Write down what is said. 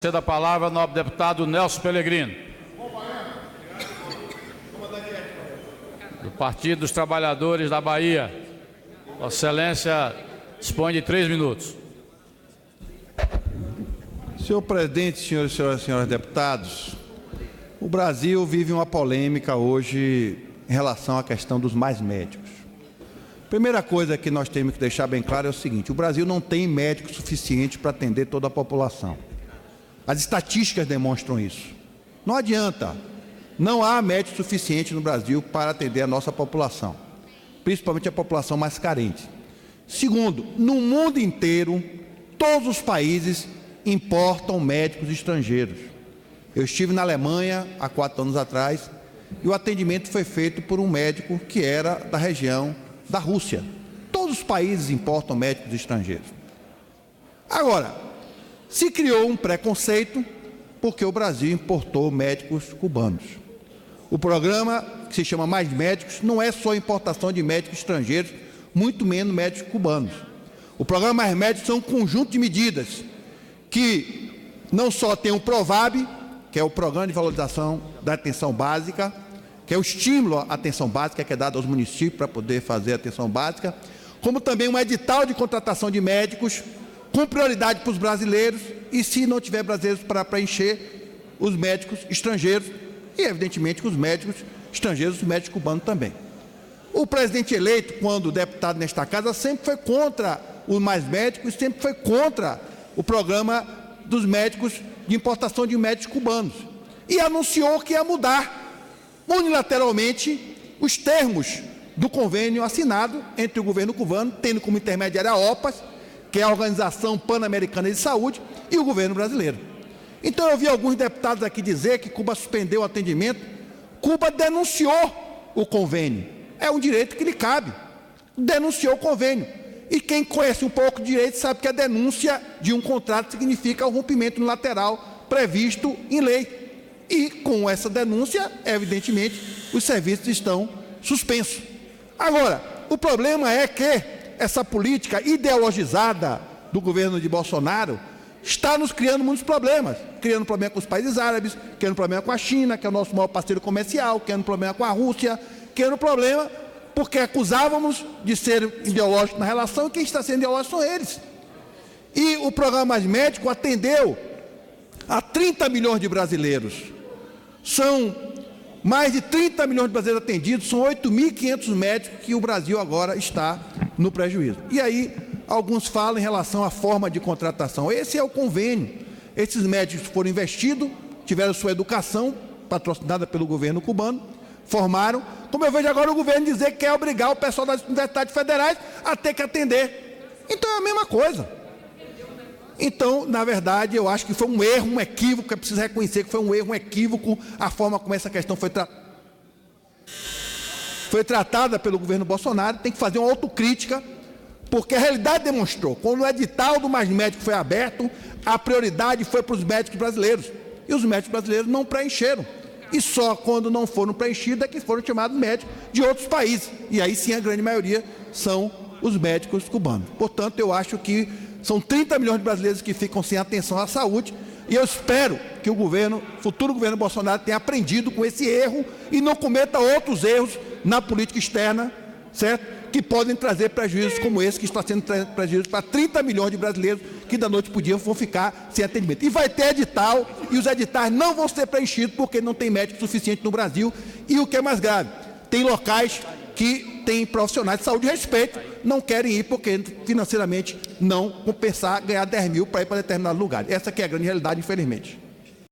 Cedo a palavra ao nobre deputado Nelson Pellegrino, do Partido dos Trabalhadores da Bahia. Vossa Excelência dispõe de 3 minutos. Senhor presidente, senhores e senhoras deputados, o Brasil vive uma polêmica hoje em relação à questão dos mais médicos. Primeira coisa que nós temos que deixar bem claro é o seguinte: o Brasil não tem médicos suficientes para atender toda a população. As estatísticas demonstram isso. Não adianta, não há médico suficiente no Brasil para atender a nossa população, principalmente a população mais carente. Segundo, no mundo inteiro, todos os países importam médicos estrangeiros. Eu estive na Alemanha há 4 anos atrás e o atendimento foi feito por um médico que era da região da Rússia. Todos os países importam médicos estrangeiros. Agora, se criou um preconceito porque o Brasil importou médicos cubanos. O programa, que se chama Mais Médicos, não é só importação de médicos estrangeiros, muito menos médicos cubanos. O programa Mais Médicos são um conjunto de medidas que não só tem o PROVAB, que é o Programa de Valorização da Atenção Básica, que é o estímulo à atenção básica que é dado aos municípios para poder fazer a atenção básica, como também um edital de contratação de médicos com prioridade para os brasileiros e, se não tiver brasileiros, para preencher os médicos estrangeiros e, evidentemente, os médicos estrangeiros, os médicos cubanos também. O presidente eleito, quando deputado nesta casa, sempre foi contra os Mais Médicos e sempre foi contra o programa dos médicos, de importação de médicos cubanos, e anunciou que ia mudar unilateralmente os termos do convênio assinado entre o governo cubano, tendo como intermediária a OPAS, que é a Organização Pan-Americana de Saúde, e o governo brasileiro. Então eu vi alguns deputados aqui dizer que Cuba suspendeu o atendimento. Cuba denunciou o convênio. É um direito que lhe cabe. Denunciou o convênio. E quem conhece um pouco de direito sabe que a denúncia de um contrato significa o rompimento unilateral previsto em lei. E com essa denúncia, evidentemente, os serviços estão suspensos. Agora, o problema é que essa política ideologizada do governo de Bolsonaro está nos criando muitos problemas. Criando problema com os países árabes, criando problema com a China, que é o nosso maior parceiro comercial, criando problema com a Rússia, criando problema porque acusávamos de ser ideológico na relação e quem está sendo ideológico são eles. E o programa Mais Médico atendeu a 30 milhões de brasileiros. São mais de 30 milhões de brasileiros atendidos, são 8.500 médicos que o Brasil agora está no prejuízo. E aí, alguns falam em relação à forma de contratação. Esse é o convênio. Esses médicos foram investidos, tiveram sua educação patrocinada pelo governo cubano, formaram. Como eu vejo agora o governo dizer que quer obrigar o pessoal das universidades federais a ter que atender. Então é a mesma coisa. Então, na verdade, eu acho que foi um erro, um equívoco, é preciso reconhecer que foi um erro, um equívoco, a forma como essa questão foi tratada pelo governo Bolsonaro. Tem que fazer uma autocrítica, porque a realidade demonstrou, quando o edital do Mais Médico foi aberto, a prioridade foi para os médicos brasileiros, e os médicos brasileiros não preencheram, e só quando não foram preenchidos é que foram chamados médicos de outros países, e aí sim a grande maioria são os médicos cubanos. Portanto, eu acho que são 30 milhões de brasileiros que ficam sem atenção à saúde, e eu espero que o futuro governo Bolsonaro tenha aprendido com esse erro e não cometa outros erros na política externa, certo? Que podem trazer prejuízos como esse, que está sendo prejuízo para 30 milhões de brasileiros que da noite para o dia vão ficar sem atendimento. E vai ter edital, e os editais não vão ser preenchidos porque não tem médico suficiente no Brasil, e o que é mais grave, tem locais que têm profissionais de saúde de respeito, não querem ir porque financeiramente não compensar ganhar 10 mil para ir para determinado lugar. Essa que é a grande realidade, infelizmente.